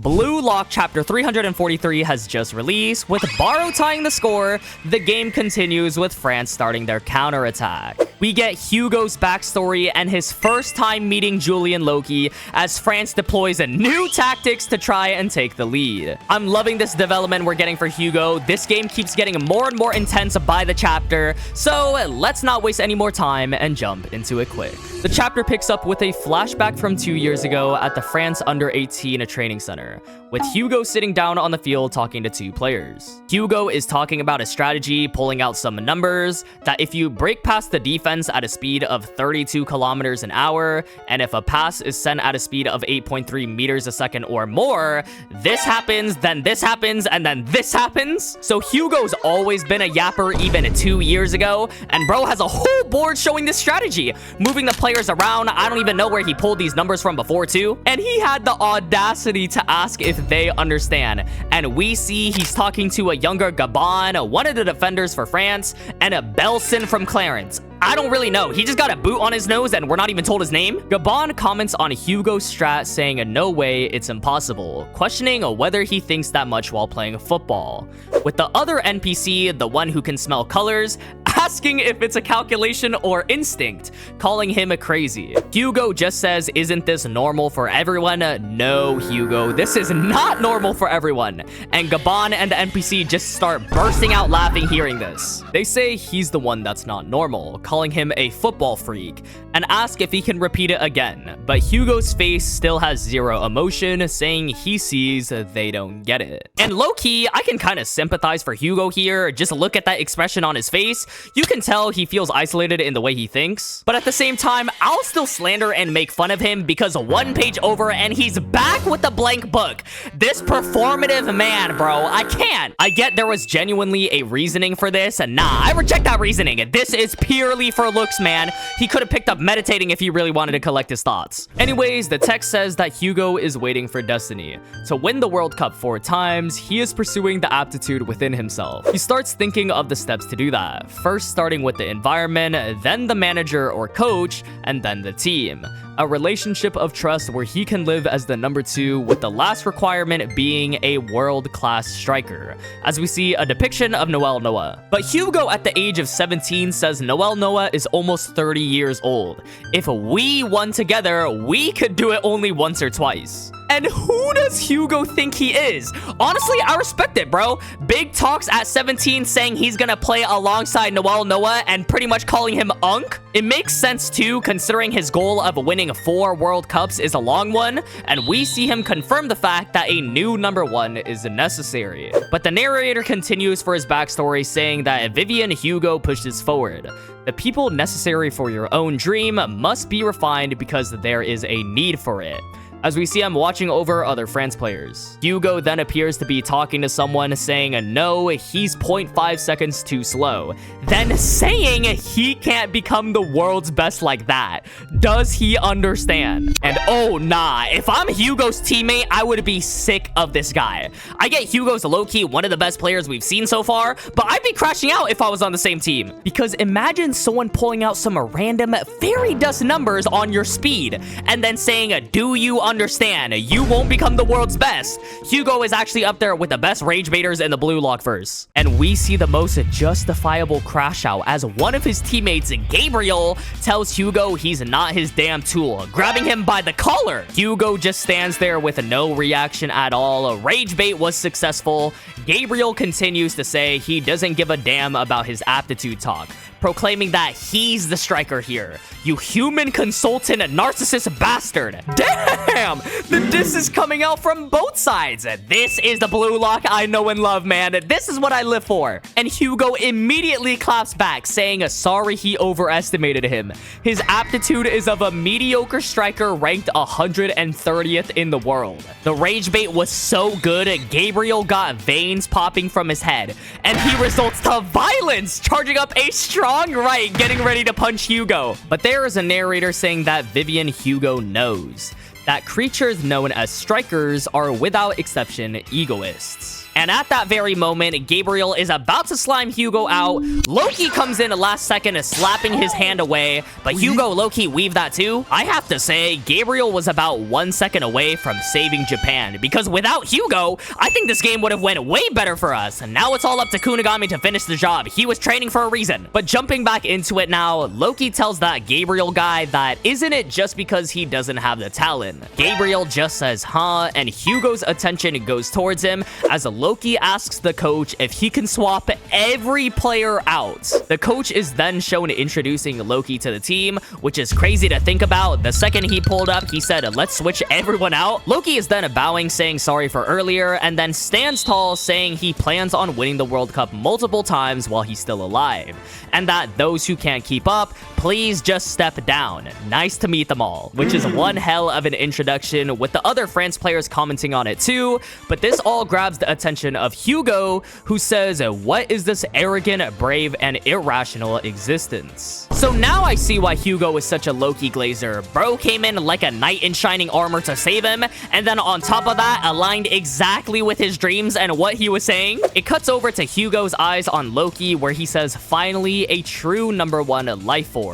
Blue Lock Chapter 343 has just released. With barou tying the score, the game continues with France starting their counterattack. We get Hugo's backstory and his first time meeting Julian Loki as France deploys new tactics to try and take the lead. I'm loving this development we're getting for Hugo. This game keeps getting more and more intense by the chapter, so let's not waste any more time and jump into it quick. The chapter picks up with a flashback from 2 years ago at the France Under-18 training center, with Hugo sitting down on the field talking to 2 players. Hugo is talking about a strategy, pulling out some numbers, that if you break past the defense at a speed of 32 kilometers an hour, and if a pass is sent at a speed of 8.3 meters a second or more, this happens, then this happens, and then this happens. So Hugo's always been a yapper even 2 years ago, and bro has a whole board showing this strategy, moving the players around. I don't even know where he pulled these numbers from before too, and he had the audacity to ask if they understand. And we see he's talking to a younger Gabon, one of the defenders for France, and a Belson from Clarence. I don't really know. He just got a boot on his nose and we're not even told his name. Gabon comments on Hugo's strat saying no way, it's impossible, questioning whether he thinks that much while playing football. With the other NPC, the one who can smell colors, asking if it's a calculation or instinct, calling him crazy. Hugo just says, isn't this normal for everyone? No, Hugo, this is not normal for everyone. And Gabon and the NPC just start bursting out laughing hearing this. They say he's the one that's not normal, calling him a football freak, and ask if he can repeat it again. But Hugo's face still has zero emotion, saying he sees they don't get it. And low-key, I can kind of sympathize for Hugo here. Just look at that expression on his face. You can tell he feels isolated in the way he thinks. But at the same time, I'll still slander and make fun of him because one page over and he's back with the blank book. This performative man, bro, I can't. I get there was genuinely a reasoning for this, and nah, I reject that reasoning. This is purely for looks, man. He could have picked up meditating if he really wanted to collect his thoughts. Anyways, the text says that Hugo is waiting for destiny. To win the World Cup 4 times, he is pursuing the aptitude within himself. He starts thinking of the steps to do that. First starting with the environment, then the manager or coach, and then the team. A relationship of trust where he can live as the number 2, with the last requirement being a world-class striker, as we see a depiction of Noel Noah. But Hugo at the age of 17 says Noel Noah is almost 30 years old. If we won together, we could do it only once or twice. And who does Hugo think he is? Honestly, I respect it, bro. Big talks at 17 saying he's gonna play alongside Noel Noah and pretty much calling him Unk. It makes sense too, considering his goal of winning 4 World Cups is a long one, and we see him confirm the fact that a new number 1 is necessary. But the narrator continues for his backstory, saying that Vivian Hugo pushes forward. The people necessary for your own dream must be refined because there is a need for it. As we see him watching over other France players. Hugo then appears to be talking to someone, saying no, he's 0.5 seconds too slow. Then saying he can't become the world's best like that. Does he understand? And oh nah, if I'm Hugo's teammate, I would be sick of this guy. I get Hugo's low-key one of the best players we've seen so far, but I'd be crashing out if I was on the same team. Because imagine someone pulling out some random fairy dust numbers on your speed, and then saying, do you understand? You won't become the world's best. Hugo is actually up there with the best rage baiters in the Blue Lock verse. And we see the most justifiable crash out as one of his teammates, Gabriel, tells Hugo he's not his damn tool, grabbing him by the collar. Hugo just stands there with no reaction at all. Rage bait was successful. Gabriel continues to say he doesn't give a damn about his aptitude talk, proclaiming that he's the striker here. You human consultant narcissist bastard. Damn! The diss is coming out from both sides. This is the Blue Lock I know and love, man. This is what I live for. And Hugo immediately claps back, saying sorry he overestimated him. His aptitude is of a mediocre striker ranked 130th in the world. The rage bait was so good, Gabriel got veins popping from his head. And he results to violence, charging up a strong right, getting ready to punch Hugo. But there is a narrator saying that Vivian Hugo knows that creatures known as strikers are without exception egoists. And at that very moment, Gabriel is about to slime Hugo out. Loki comes in last second, slapping his hand away, but Hugo low-key weaved that too. I have to say, Gabriel was about 1 second away from saving Japan, because without Hugo, I think this game would have went way better for us. And now it's all up to Kunigami to finish the job. He was training for a reason. But jumping back into it now, Loki tells that Gabriel guy that isn't it just because he doesn't have the talent. Gabriel just says, huh, and Hugo's attention goes towards him as Loki asks the coach if he can swap every player out. The coach is then shown introducing Loki to the team, which is crazy to think about. The second he pulled up, he said, let's switch everyone out. Loki is then bowing, saying sorry for earlier, and then stands tall, saying he plans on winning the World Cup multiple times while he's still alive, and that those who can't keep up, please just step down. Nice to meet them all, which is one hell of an introduction, with the other France players commenting on it too. But this all grabs the attention of Hugo, who says, what is this arrogant, brave, and irrational existence? So now I see why Hugo is such a Loki glazer. Bro came in like a knight in shining armor to save him, and then on top of that, aligned exactly with his dreams and what he was saying. It cuts over to Hugo's eyes on Loki, where he says, finally, a true #1 life form.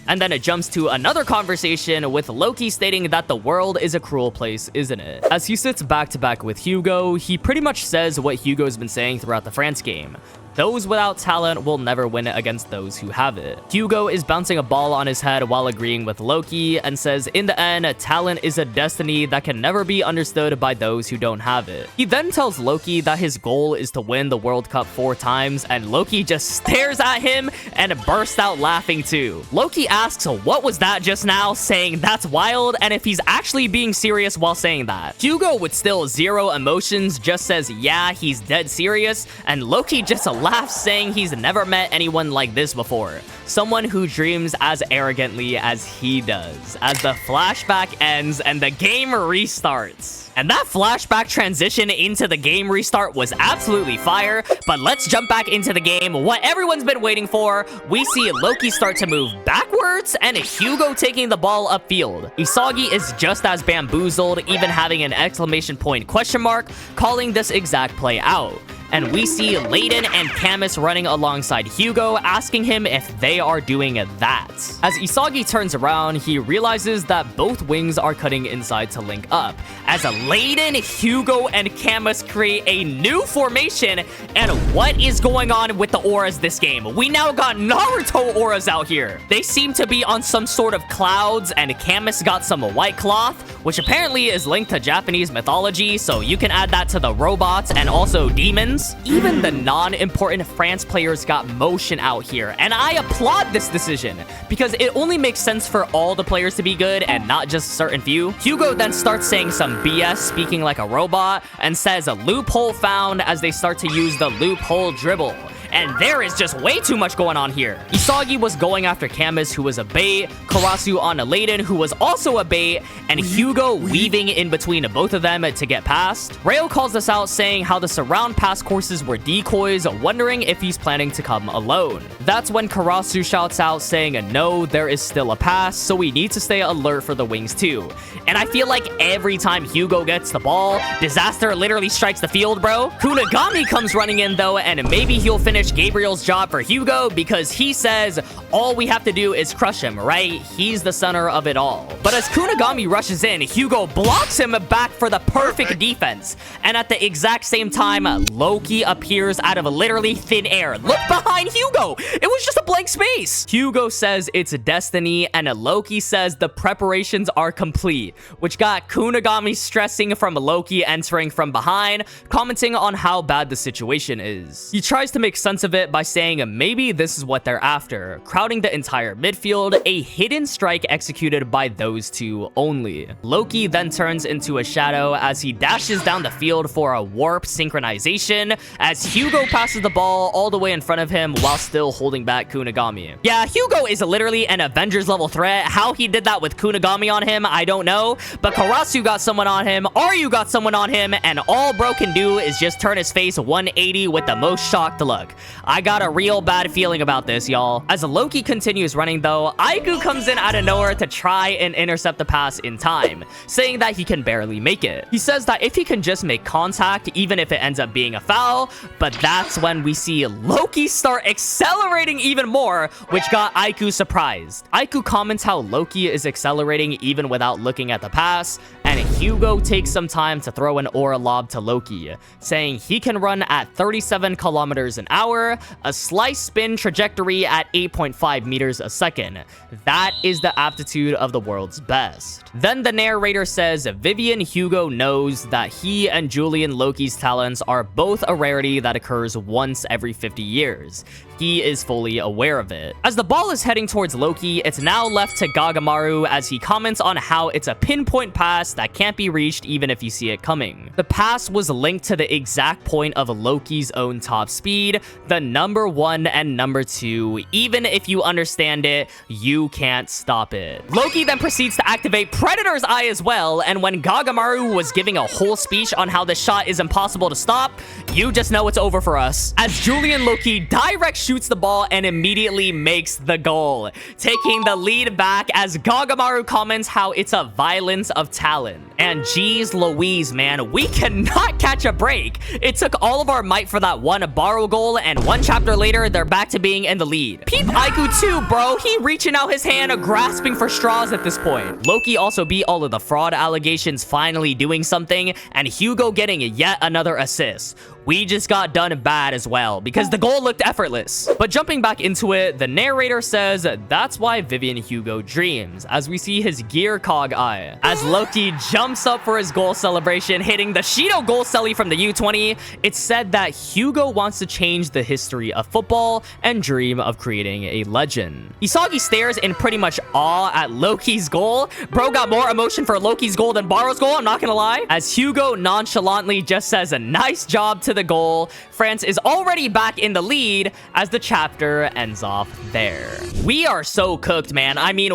And then it jumps to another conversation with Loki stating that the world is a cruel place, isn't it? As he sits back to back with Hugo, he pretty much says what Hugo's been saying throughout the France game. Those without talent will never win against those who have it. Hugo is bouncing a ball on his head while agreeing with Loki and says, in the end, talent is a destiny that can never be understood by those who don't have it. He then tells Loki that his goal is to win the World Cup 4 times, and Loki just stares at him and bursts out laughing too. Loki asks, what was that just now, saying that's wild, and if he's actually being serious while saying that. Hugo, with still zero emotions, just says, yeah, he's dead serious, and Loki just laughs, saying he's never met anyone like this before. Someone who dreams as arrogantly as he does. As the flashback ends and the game restarts. And that flashback transition into the game restart was absolutely fire, but let's jump back into the game. What everyone's been waiting for, we see Loki start to move backwards and Hugo taking the ball upfield. Isagi is just as bamboozled, even having an exclamation point question mark, calling this exact play out. And we see Layden and Camus running alongside Hugo, asking him if they are doing that. As Isagi turns around, he realizes that both wings are cutting inside to link up, as Layden, Hugo, and Camus create a new formation. And what is going on with the auras this game? We now got Naruto auras out here. They seem to be on some sort of clouds, and Camus got some white cloth, which apparently is linked to Japanese mythology, so you can add that to the robots and also demons. Even the non-important France players got motion out here, and I applaud this decision because it only makes sense for all the players to be good and not just certain few. Hugo then starts saying some BS, speaking like a robot, and says a loophole found as they start to use the loophole dribble. And there is just way too much going on here. Isagi was going after Camus, who was a bait, Karasu on Layden, who was also a bait, and Hugo weaving in between both of them to get past. Rayo calls this out, saying how the surround pass courses were decoys, wondering if he's planning to come alone. That's when Karasu shouts out, saying, no, there is still a pass, so we need to stay alert for the wings too. And I feel like every time Hugo gets the ball, disaster literally strikes the field, bro. Kunigami comes running in though, and maybe he'll finish Gabriel's job for Hugo, because he says all we have to do is crush him, right? He's the center of it all. But as Kunigami rushes in, Hugo blocks him back for the perfect defense. And at the exact same time, Loki appears out of literally thin air. Look behind Hugo! It was just a blank space! Hugo says it's destiny, and Loki says the preparations are complete, which got Kunigami stressing from Loki entering from behind, commenting on how bad the situation is. He tries to make sense of it by saying maybe this is what they're after, crowding the entire midfield, a hidden strike executed by those two only. Loki then turns into a shadow as he dashes down the field for a warp synchronization, as Hugo passes the ball all the way in front of him while still holding back Kunigami. Yeah, Hugo is literally an Avengers level threat. How he did that with Kunigami on him, I don't know, but Karasu got someone on him, Aryu got someone on him, and all bro can do is just turn his face 180 with the most shocked look. I got a real bad feeling about this, y'all. As Loki continues running, though, Aiku comes in out of nowhere to try and intercept the pass in time, saying that he can barely make it. He says that if he can just make contact, even if it ends up being a foul, but that's when we see Loki start accelerating even more, which got Aiku surprised. Aiku comments how Loki is accelerating even without looking at the pass, and Hugo takes some time to throw an aura lob to Loki, saying he can run at 37 kilometers an hour, a slice spin trajectory at 8.5 meters a second. That is the aptitude of the world's best. Then the narrator says Vivian Hugo knows that he and Julian Loki's talents are both a rarity that occurs once every 50 years. He is fully aware of it. As the ball is heading towards Loki, it's now left to Gagamaru as he comments on how it's a pinpoint pass that can't be reached even if you see it coming. The pass was linked to the exact point of Loki's own top speed, the number 1 and number 2. Even if you understand it, you can't stop it. Loki then proceeds to activate Predator's Eye as well, and when Gagamaru was giving a whole speech on how the shot is impossible to stop, you just know it's over for us. As Julian Loki direct shoots the ball and immediately makes the goal, taking the lead back as Gagamaru comments how it's a violence of talent. And geez Louise, man, we cannot catch a break. It took all of our might for that one barou goal, and one chapter later, they're back to being in the lead. Peep Aiku too, bro. He reaching out his hand, grasping for straws at this point. Loki also beat all of the fraud allegations, finally doing something, and Hugo getting yet another assist. We just got done bad as well, because the goal looked effortless. But jumping back into it, the narrator says that's why Vivian Hugo dreams, as we see his gear cog eye. As Loki jumps up for his goal celebration, hitting the Shido goal celly from the U20, it's said that Hugo wants to change the history of football and dream of creating a legend. Isagi stares in pretty much awe at Loki's goal. Bro got more emotion for Loki's goal than Barou's goal, I'm not gonna lie. As Hugo nonchalantly just says a nice job to the goal, France is already back in the lead as the chapter ends off there. We are so cooked, man. I mean,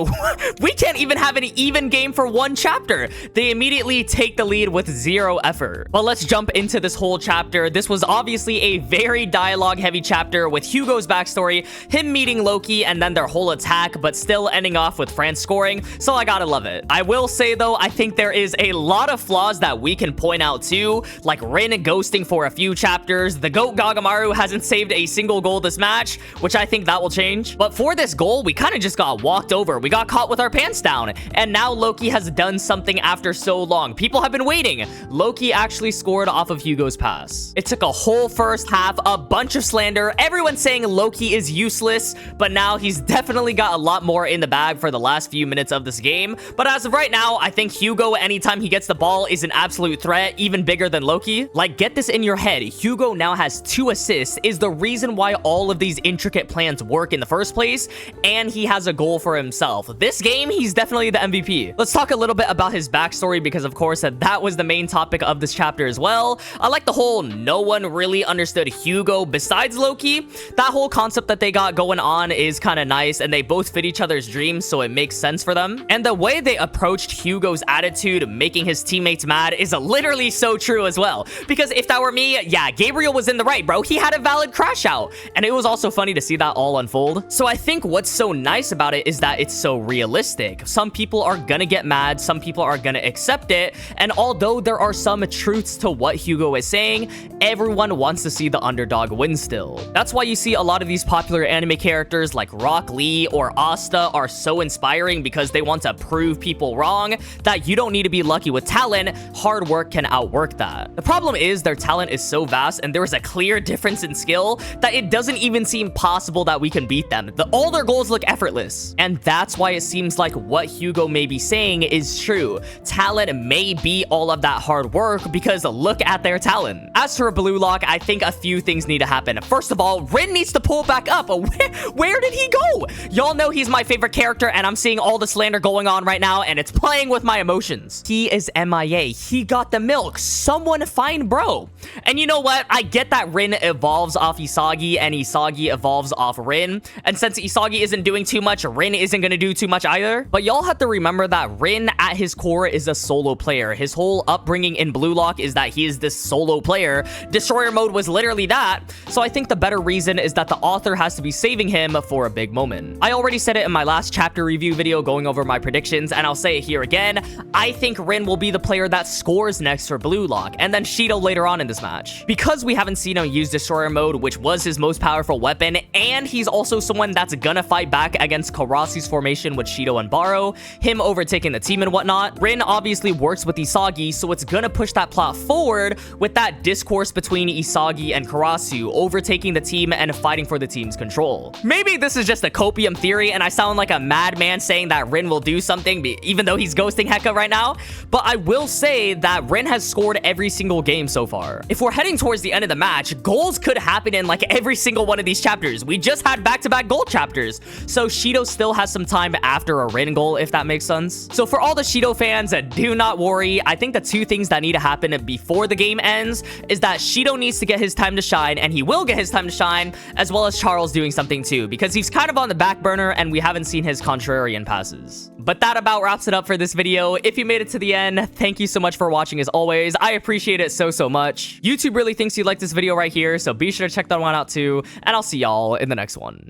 we can't even have an even game for one chapter. They immediately take the lead with zero effort. But let's jump into this whole chapter. This was obviously a very dialogue-heavy chapter with Hugo's backstory, him meeting Loki, and then their whole attack, but still ending off with France scoring, so I gotta love it. I will say, though, I think there is a lot of flaws that we can point out, too, like Rin ghosting for a few chapters. The GOAT Gagamaru hasn't saved a single goal this match, which I think that will change. But for this goal, we kind of just got walked over. We got caught with our pants down, and now Loki has done something after so long. People have been waiting. Loki actually scored off of Hugo's pass. It took a whole first half, a bunch of slander, everyone saying Loki is useless, but now he's definitely got a lot more in the bag for the last few minutes of this game. But as of right now, I think Hugo, anytime he gets the ball, is an absolute threat, even bigger than Loki. Like, get this in your head. Hugo now has 2 assists, is the reason why all of these intricate plans work in the first place, and he has a goal for himself. This game, he's definitely the MVP. Let's talk a little bit about his backstory, because of course that was the main topic of this chapter as well. I like the whole no one really understood Hugo besides Loki. That whole concept that they got going on is kind of nice, and they both fit each other's dreams, so it makes sense for them. And the way they approached Hugo's attitude, making his teammates mad, is literally so true as well. Because if that were me, yeah, Gabriel was in the right, bro. He had a valid crash out, and it was also funny to see that all unfold. So I think what's so nice about it is that it's so realistic. Some people are gonna get mad, some people are gonna accept it, and although there are some truths to what Hugo is saying, everyone wants to see the underdog win still. That's why you see a lot of these popular anime characters like Rock Lee or Asta are so inspiring, because they want to prove people wrong that you don't need to be lucky with talent. Hard work can outwork that. The problem is their talent is so vast, and there is a clear difference in skill that it doesn't even seem possible that we can beat them. All their goals look effortless, and that's why it seems like what Hugo may be saying is true. Talent may be all of that hard work, because look at their talent. As for BLUELOCK, I think a few things need to happen. First of all, Rin needs to pull back up. Where did he go? Y'all know he's my favorite character, and I'm seeing all the slander going on right now, and it's playing with my emotions. He is MIA. He got the milk. Someone find bro. And you know what? I get that Rin evolves off Isagi, and Isagi evolves off Rin. And since Isagi isn't doing too much, Rin isn't gonna do too much either. But y'all have to remember that Rin, at his core, is a solo player. His whole upbringing in Blue Lock is that he is this solo player. Destroyer mode was literally that. So I think the better reason is that the author has to be saving him for a big moment. I already said it in my last chapter review video going over my predictions, and I'll say it here again. I think Rin will be the player that scores next for Blue Lock, and then Shido later on in this match. Because we haven't seen him use Destroyer mode, which was his most powerful weapon, and he's also someone that's gonna fight back against Karasu's formation with Shido and Barou, him overtaking the team and whatnot. Rin obviously works with Isagi, so it's gonna push that plot forward with that discourse between Isagi and Karasu, overtaking the team and fighting for the team's control. Maybe this is just a copium theory, and I sound like a madman saying that Rin will do something, even though he's ghosting Heka right now, but I will say that Rin has scored every single game so far. If we're heading towards the end of the match, goals could happen in like every single one of these chapters. We just had back-to-back goal chapters, so Shido still has some time after a Rin goal, if that makes sense. So for all the Shido fans, do not worry. I think the two things that need to happen before the game ends is that Shido needs to get his time to shine, and he will get his time to shine, as well as Charles doing something too, because he's kind of on the back burner and we haven't seen his contrarian passes. But that about wraps it up for this video. If you made it to the end, thank you so much for watching as always. I appreciate it so much. YouTube really thinks you like this video right here, so be sure to check that one out too, and I'll see y'all in the next one.